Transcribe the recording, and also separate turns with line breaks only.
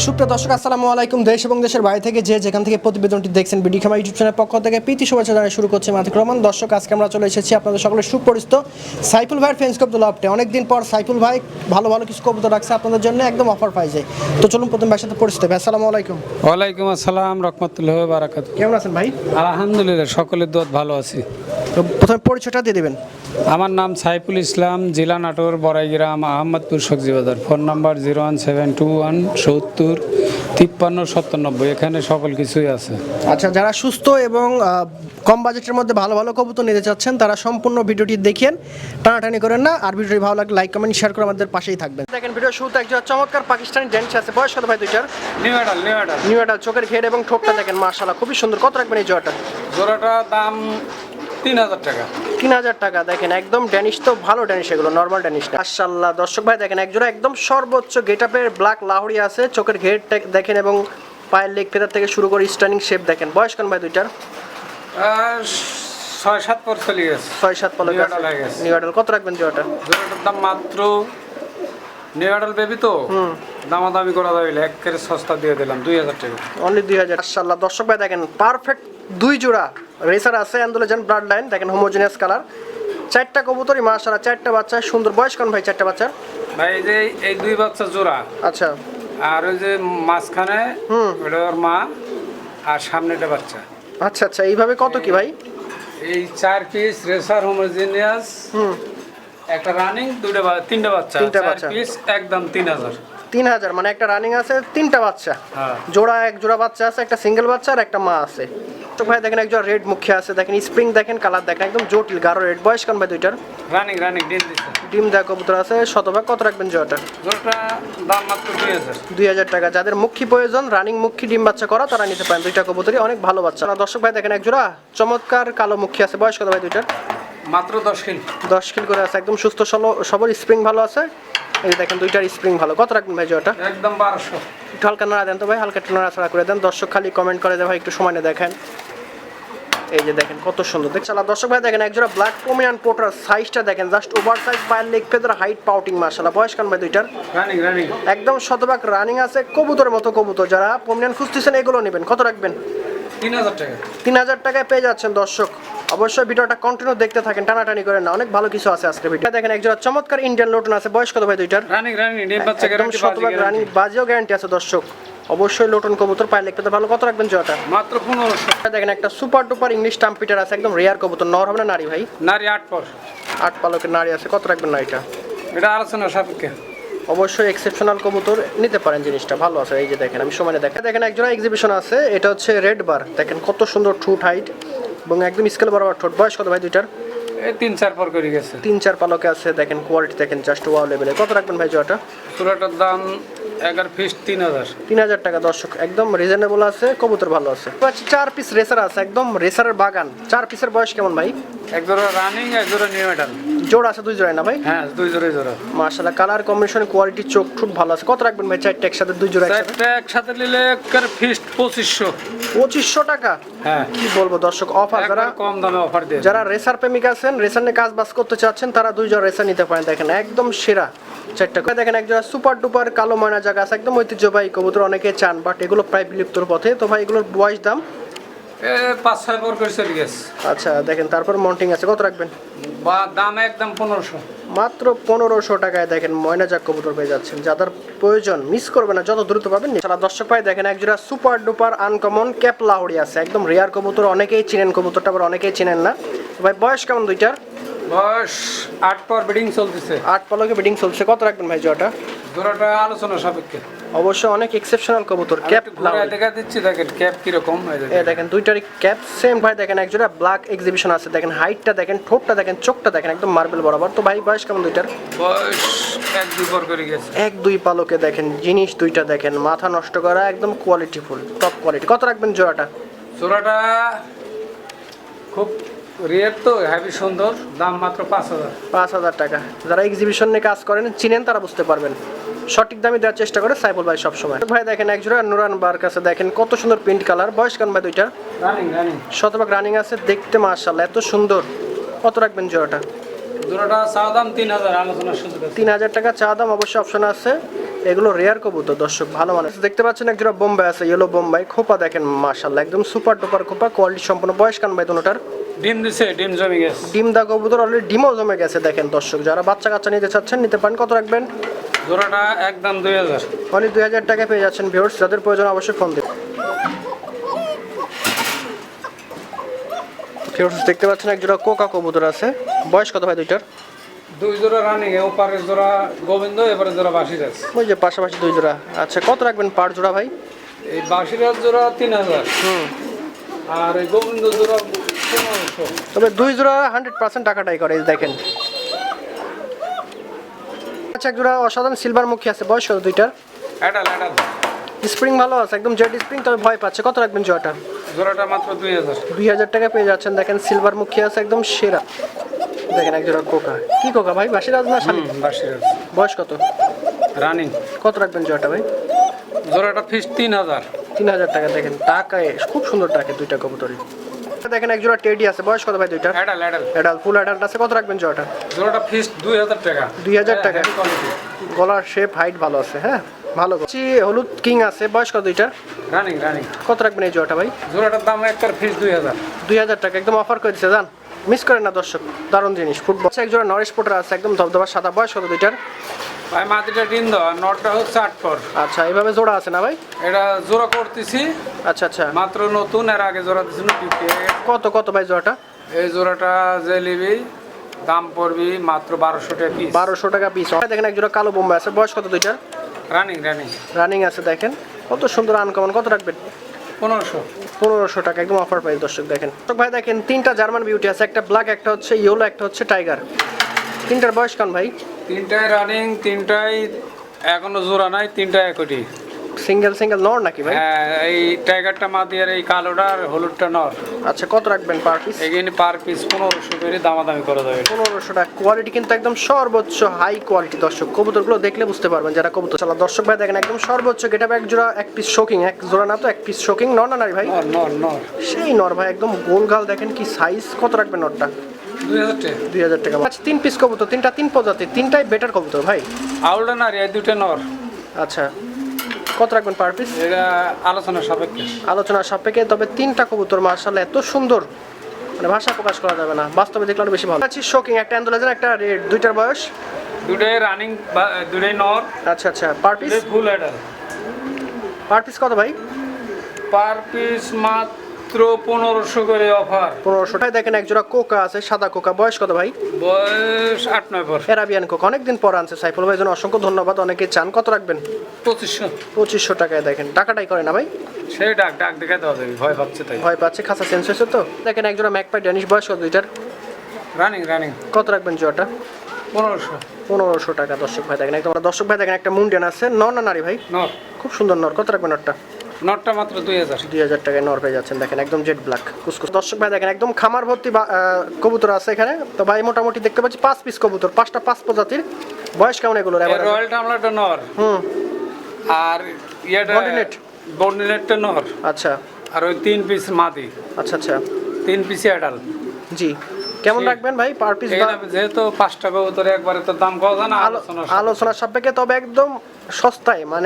সুপ্রিয় দর্শক আসসালামু আলাইকুম। দেশ এবং দেশের বাইরে থেকে যে যেখান থেকে প্রতিবেদনটি দেখছেন বিডি খামার ইউটিউব চ্যানেলের পক্ষ থেকে প্রীতি শুভেচ্ছা জানিয়ে শুরু করছে মাতিক রহমান। দর্শক আজকে আমরা চলে এসেছি আপনাদের সকলের সুপরিচিত সাইফুল ভাইয়ের ফেন্স কবুতর লফটে। অনেকদিন পর সাইফুল ভাই ভালো ভালো কিছু কবুতর রাখছে আপনাদের জন্য একদম অফার প্রাইজে। তো চলুন প্রথম ভাইয়ের সাথে পরিচিত ভাই। আসসালামু আলাইকুম।
ওয়ালাইকুম আসসালাম রহমতুল্লাহ বারাকাতুহু।
কেমন আছেন ভাই?
আলহামদুলিল্লাহ, সকলের দোয়াত ভালো আছি।
তো প্রথমে পরিচয়টা দিয়ে দেবেন।
আমার নাম সাইফুল ইসলাম, জেলা নাটোর, বড়াইগ্রাম, আহমদপুর, সবজি বাজার। Phone number 01721705397। এখানে সকল কিছুই আছে।
আচ্ছা, যারা সুস্থ এবং কম বাজেটের মধ্যে ভালো ভালো কবুতর নিতে চাচ্ছেন তারা সম্পূর্ণ ভিডিওটি দেখেন, টানাটানি করেন না। আর ভিডিওটি ভালো লাগলে লাইক কমেন্ট শেয়ার করে আমাদের পাশেই থাকবেন। দেখেন ভিডিও শুরুতে একজন চমৎকার পাকিস্তানি ড্যান্স আছে। বয়স কত ভাই দুইটার? New adult. চোখের ঘের এবং ঠোঁটটা দেখেন মাশাআল্লাহ খুবই সুন্দর। কত রাখবেন এই জোড়াটা?
জোড়াটা দাম 3000 টাকা।
3000 টাকা। দেখেন একদম ড্যানিশ, তো ভালো ড্যানিশ, এগুলো নরমাল ড্যানিশ না। মাশাআল্লাহ দর্শক ভাই দেখেন একজোড়া একদম সর্বোচ্চ গেটআপের ব্ল্যাক লাহোরি আছে। চোখের ঘের দেখেন এবং পায়ের লেগ ফেদার থেকে শুরু করে স্টার্নিং শেপ দেখেন। বয়স কেন ভাই দুইটার?
6-7 পর চলে গেছে।
6-7 পলক আছে। New adult. কত রাখবেন জোড়াটা?
জোড়াটার দাম মাত্র, নিউ অ্যাডাল বেবি তো দামাদামি করা যাবে, একের সস্তা দিয়ে দিলাম 2000 টাকা।
অনলি 2000। মাশাআল্লাহ দর্শক ভাই দেখেন পারফেক্ট দুই জোড়া রেসার আছে অ্যান্ডোলেজেন ব্লাড লাইন। দেখেন হোমোজেনিয়াস কালার। চারটা কবুতরই মাশাআল্লাহ, চারটা বাচ্চা সুন্দর। বয়স কোন ভাই চারটা বাচ্চার?
ভাই এই যে এই দুই বাচ্চা জোড়া,
আচ্ছা।
আর ওই যে মাঝখানে ওটা ওর মা, আর সামনেটা বাচ্চা।
আচ্ছা আচ্ছা, এইভাবে কত কি ভাই?
এই 4 পিস রেসার হোমোজেনিয়াস, একটা রানিং, তিনটা বাচ্চা। 4 পিস একদম 3000।
3000 মানে একটা রানিং আছে, তিনটা বাচ্চা।
হ্যাঁ।
জোড়া এক জোড়া বাচ্চা আছে, একটা সিঙ্গেল বাচ্চা আর একটা মা আছে। তো ভাই দেখেন একজন রেড মুখে আছে, দেখেন স্প্রিং দেখেন, কালার দেখেন একদম জটিল গাঢ় রেড। বয়স কোন ভাই দুইটার?
রানিং ডিম দিচ্ছে।
ডিম দেওয়া কবুতর আছে শতভাগ। কত রাখবেন জোড়াটা?
জোড়াটা দাম মাত্র 2000।
2000 টাকা। যাদের মুখী প্রয়োজন, রানিং মুখী ডিম বাচ্চা করা, তারা নিতে পারেন। দুইটা কবুতরই অনেক ভালো বাচ্চা। দর্শক ভাই দেখেন এক জোড়া চমৎকার কালো মুখী আছে। বয়স কত ভাই দুইটার?
মাত্র 10 কিল।
10 কিল করে আছে, একদম সুস্থ সবর। স্প্রিং ভালো আছে, এই দেখেন দুইটার স্প্রিং ভালো। কত রাখবেন ভাই জোড়াটা?
একদম 1200।
একটু হালকা নাড়া দেন তো ভাই, হালকা একটু নাড়াচাড়া করে দেন। দর্শক খালি কমেন্ট করে দেয় ভাই একটু সময় নিয়ে দেখেন। এই যে দেখেন কত সুন্দর দেখছেন দর্শক ভাই দেখেন একজোড়া ব্ল্যাক পোমিয়ান পোটার। সাইজটা দেখেন জাস্ট ওভার সাইজ, পায়ের লেগ ফেদার, হাইট পাউটিং মাশাআল্লাহ। বয়স কান ভাই দুইটার?
রানিং
একদম শতভাগ রানিং আছে, কবুতরের মতো কবুতর। যারা পোমিয়ান খুঁজতেছেন এগুলো নেবেন। কত রাখবেন?
3000 টাকা।
3000 টাকায় পেয়ে যাচ্ছেন দর্শক। অবশ্যই ভিডিওটা কন্টিনিউ দেখতে থাকেন, টানাটানি করেন না, অনেক ভালো কিছু আছে আজকে ভিডিও। দেখেন একজোড়া চমৎকার ইন্ডিয়ান লোটন আছে। বয়স কত ভাই দুইটার?
রানিং ডিম বাচ্চা গ্যারান্টি,
শতভাগ রানিং, বাজিও গ্যারান্টি আছে দর্শক। অবশ্যই লোটন কবুতর, পায়ের লেগ ফেদার ভালো। কত রাখবেন জোড়াটা?
মাত্র 1500।
দেখেন একটা সুপার ডুপার ইংলিশ টাম্পিটার আছে, একদম রেয়ার কবুতর। নর হবে না নারী ভাই?
নারী 8 পর।
8 পালকের নারী আছে। কত রাখবেন নারীটা?
এটা আলোচনা সাপেক্ষে।
অবশ্যই এক্সেপশনাল কবুতর, নিতে পারেন, জিনিসটা ভালো আছে। এই যে দেখেন আমি সময় দেখেন একজোড়া এক্সিবিশন আছে, এটা হচ্ছে রেড বার। দেখেন কত সুন্দর ঠোঁট, হাইট এবং একদম স্কেল বরাবর ঠোঁট। বয়স কত ভাই দুইটার?
এই 3-4 পর করে গেছে।
3-4 পালকে আছে। দেখেন কোয়ালিটি দেখেন জাস্ট ওয়াও লেভেলে। কত রাখবেন ভাই জোড়াটা?
জোড়াটার দাম 11 পিস 3000।
3000 টাকা দর্শক, একদম রিজনেবল আছে, কবুতর ভালো আছে। 4 পিস রেসার আছে, একদম রেসারের বাগান। 4 পিসের বয়স কেমন ভাই?
এক জোড়া রানিং, এক জোড়া নিউ অ্যাডাল।
জোড়া আছে, 2 জোড়াই না ভাই?
হ্যাঁ, 2 জোড়া।
মাশাআল্লাহ কালার কম্বিনেশন, কোয়ালিটি, চোখ ঠোঁট ভালো আছে। কত রাখবেন ভাই চারটা একসাথে? 2 জোড়া
একসাথে নিলে একের ফিস্ট 2500।
2500 টাকা?
হ্যাঁ,
কি বলবো দর্শক, অফার। যারা
কম দামে অফার দিয়ে,
যারা রেসার প্রেমিক আছেন, রেসার নিয়ে কাজ বাজ করতে চাচ্ছেন, তারা 2 জোড়া রেসার নিতে পারেন। দেখেন একদম সেরা চারটা। দেখেন একজোড়া সুপার ডুপার কালো ময়না জায়গা আছে, একদম ঐতিহ্যবাহী কবুতর, অনেকে চান, বাট এগুলো প্রায় বিলুপ্তর পথে। তো ভাই এগুলোর বয়স দাম
5-6 পর করে চলে গেছে।
আচ্ছা দেখেন, তারপর মন্টিং আছে। কত রাখবেন?
দাম একদম 1500।
মাত্র 1500 টাকায় দেখেন ময়না জাগ কবুতর পেয়ে যাচ্ছেন। যাদের প্রয়োজন মিস করবে না, যত দ্রুত পাবেন। সারা দর্শক ভাই দেখেন একজোড়া super duper uncommon cap Lahori আছে, একদম রেয়ার কবুতর। অনেকেই চিনেন কবুতরটা, আবার অনেকেই চিনেন না। ভাই বয়স কেমন দুইটার?
বয়স 8 পর ব্রিডিং চলতেছে।
8 পালকে ব্রিডিং চলছে। কত রাখবেন ভাই জোড়াটা?
জোড়াটা আলোচনা সাপেক্ষে।
অবশ্যই অনেক এক্সেপশনাল কবুতর। ক্যাপ
দেখা দিচ্ছি, দেখেন ক্যাপ কিরকম।
এই দেখেন দুইটারই ক্যাপ সেম ভাই। দেখেন একজোড়া ব্ল্যাক এক্সিবিশন আছে। দেখেন হাইটটা দেখেন, ঠোঁটটা দেখেন, চোখটা দেখেন একদম মার্বেল বরাবর। তো ভাই বয়স কেমন দুইটার?
বয়স 1-2 পর করে গেছে।
1-2 পালকে দেখেন জিনিস দুইটা দেখেন, মাথা নষ্ট করা, একদম কোয়ালিটি ফুল, টপ কোয়ালিটি। কত রাখবেন জোড়াটা?
জোড়াটা খুব রেয়ার তো, হেভি সুন্দর। দাম মাত্র 5000।
5000 টাকা। যারা এক্সিবিশন নিয়ে কাজ করেন, চিনেন, তারা বুঝতে পারবেন। সঠিক দামে দেওয়ার চেষ্টা করে সাইফুল ভাই সবসময়। ভাই দেখেন একজোড়া নুরান বার কাছে, দেখেন কত সুন্দর প্রিন্ট কালার। বয়স কেন ভাই দুইটা?
রানিং
শতভাগ রানিং আছে, দেখতে মাশাআল্লাহ এত সুন্দর। কত রাখবেন জোড়াটা?
জোড়াটা চা দাম 3000, আলোচনার সুযোগ আছে।
3000 টাকা চা দাম, অবশ্যই অপশন আছে। এগুলো রেয়ার কবুতর দর্শক, ভালো মানে। দেখতে পাচ্ছেন একজোড়া বোম্বাই আছে, ইয়েলো বোম্বাই। খোপা দেখেন মাশাআল্লাহ, একদম সুপার ডুপার খোপা, কোয়ালিটি সম্পন্ন। বয়স কান ভাই দুটোটার?
ডিম দিছে, ডিম জমে গেছে।
ডিম দা কবুতর অলরেডি ডিমও জমে গেছে দেখেন দর্শক। যারা বাচ্চা কাচ্চা নিতে চাচ্ছেন নিতে পারেন। কত রাখবেন?
জোড়াটা একদম 2000।
অনলি 2000 টাকায় পেয়ে যাচ্ছেন ভিউয়ার্স। যাদের প্রয়োজন অবশ্যই ফোন দিন। ভিউয়ার্স দেখতে পাচ্ছেন একজোড়া কোকা কবুতর আছে। বয়স কত ভাই দুইটার?
দুই জোড়া রানিং, ওপারের জোড়া গোবিন্দ, এবারে জোড়া বাসিরাজ।
ওই যে পাশাপাশি দুই জোড়া। আচ্ছা কত রাখবেন পার জোড়া ভাই?
এই বাসিরাজ জোড়া 3000, আর এই গোবিন্দ জোড়া 1500।
তবে দুই জোড়া 100% টাকাটাই করে, এই দেখেন। আচ্ছা এক জোড়া অসাধারণ সিলভার মুখী আছে। বয়স কত দুইটার?
অ্যাডাল
স্প্রিং ভালো আছে, একদম জেড স্প্রিং, তবে ভয় পাচ্ছে। কত রাখবেন জোড়াটা?
জোড়াটা মাত্র 2000।
2000 টাকা পেয়ে যাচ্ছেন দেখেন। সিলভার মুখী আছে, একদম সেরা। দেখেন এক জোড়া কোকা। কি কোকা ভাই? বাসিরাজ না শালিক?
বাসিরাজ।
বয়স কত?
রানিং।
কত রাখবেন জোড়াটা ভাই?
জোড়াটা ফিস 3000।
3000 টাকা। দেখেন টাকায় খুব সুন্দর টাকা দুইটা কবুতরই। দেখেন এক জোড়া টেডি আছে। বয়স কত ভাই দুইটা?
অ্যাডাল
অ্যাডাল, ফুল অ্যাডাল্ট আছে। কত রাখবেন জোড়াটা?
জোড়াটা ফিস 2000 টাকা।
2000 টাকা।
Heavy quality.
গলার শেপ হাইট ভালো আছে। হ্যাঁ ভালো। হলুদ কিং আছে। বয়স কত দুইটা?
রানিং।
কত রাখবেন এই জোড়াটা ভাই?
জোড়াটার দাম একবার ফিস 2000।
2000 টাকা একদম অফার করে দিচ্ছে, জান মিস করেন না দর্শক। দারুণ জিনিস। ফুটবল এক জোড়া নরেশ পোটার আছে, একদম ধবধবা সাদা। বয়স কত দুইটার?
ভাই মাটিটা ডিম দাও, আর নটটা হচ্ছে 8 পর।
আচ্ছা এইভাবে জোড়া আছে না ভাই?
এটা জোড়া করতেছি
আচ্ছা
মাত্র নতুন, এর আগে জোড়া দিছিল টিপে।
কত ভাই জোড়াটা?
এই জোড়াটা যে নিবি দাম পড়বি মাত্র 1200 টাকা পিস।
1200 টাকা পিস। দেখেন এক জোড়া কালো বোম্বাই আছে। বয়স কত দুইটার?
রানিং
আছে। দেখেন কত সুন্দর আনকমন। কত রাখবেন? 1500 টাকা একদম অফার প্রাইস দর্শক। দেখেন ভাই দেখেন তিনটা জার্মান বিউটি আছে, একটা ব্ল্যাক, একটা হচ্ছে ইয়েলো, একটা হচ্ছে টাইগার। তিনটার বয়স কান ভাই?
তিনটাই রানিং, তিনটাই এখনো জোড়া নাই, তিনটাই একটি।
সিঙ্গেল নর নাকি ভাই?
হ্যাঁ, এই টাইগারটা মাদি আর এই কালোটা আর হলুদটা নর।
আচ্ছা কত রাখবেন পার পিস?
এখানে পার পিস 1500 করে দামাদামি করা যাবে।
1500 টাকা। কোয়ালিটি কিন্তু একদম সর্বোচ্চ হাই কোয়ালিটি দর্শক। কবুতরগুলো দেখলে বুঝতে পারবেন যারা কবুতর চালা। দর্শক ভাই দেখেন একদম সর্বোচ্চ গেটআপ। এক জোড়া এক পিস শোকিং, এক জোড়া না তো এক পিস শোকিং। নর না নারী ভাই?
নর।
সেই নর ভাই, একদম গোল গাল দেখেন কি সাইজ। কত রাখবেন নরটা? 2000 টাকা। আচ্ছা তিন পিস কবুতর, তিন প্রজাতির, তিনটাই বেটার কবুতর ভাই।
আউলটা নারী, এই দুটো নর।
আচ্ছা কত রাখবেন পার পিস?
এটা আলোচনা সাপেক্ষে।
তবে তিনটা কবুতর মাশাআল্লাহ এত সুন্দর, মানে ভাষা প্রকাশ করা যাবে না, বাস্তবে দেখলে আরো বেশি ভালো। আচ্ছা শোকিং, একটা অ্যান্ডোলাজের, একটা রেড। দুইটার বয়স?
দুটোই রানিং, দুটোই নর।
আচ্ছা per piece?
Full adult.
Per piece কত ভাই?
পার পিস মাত্র 1500 করে অফার।
1500 টাকায়। দেখেন এক জোড়া কোকা আছে, সাদা কোকা। বয়স কত ভাই?
বয়স 8-9 পর।
এরাবিয়ান কোকা, অনেকদিন পর আনছে সাইফুল ভাই, জন্য অসংখ্য ধন্যবাদ। অনেকে চান। কত রাখবেন? 2500 টাকায়। দেখেন টাকাটাই করে না ভাই?
সেই ডাক দেখে দেওয়া যাবে, ভয় পাচ্ছে তাই।
ভয় পাচ্ছে, খাসা চেঞ্জ হয়েছে তো। দেখেন এক জোড়া ম্যাকপাই ড্যানিশ। বয়স কত দুইটার?
রানিং।
কত রাখবেন জোড়াটা? 1500 টাকা দর্শক ভাই। দেখেন একদম দর্শক ভাই দেখেন একটা মুন্ডিয়ান আছে। নর না নারী ভাই?
নর।
খুব সুন্দর নর। কত রাখবেন নরটা?
নটটা মাত্র
2000 টাকায় নর পেয়ে যাচ্ছেন। দেখেন একদম জেড ব্ল্যাক কুসকুস। দর্শক ভাই দেখেন একদম খামার ভর্তি কবুতর আছে এখানে। তো ভাই মোটামুটি দেখতে পাচ্ছি 5 পিস কবুতর, 5টা 5 প্রজাতির। বয়স কেমন এগুলোর?
রয়্যাল টামলারটা নর। আর ইয়াটা বন্ডিনেটটা নর।
আচ্ছা।
আর ওই 3 পিস মাদি।
আচ্ছা
3 পিস অ্যাডাল।
জি কেমন রাখবেন ভাই পার পিস?
যেহেতু 5 টাকা কবুতর একবারে তো দাম কম না,
আলোচনা সাপেক্ষে, তবে একদম সস্তায়, মানে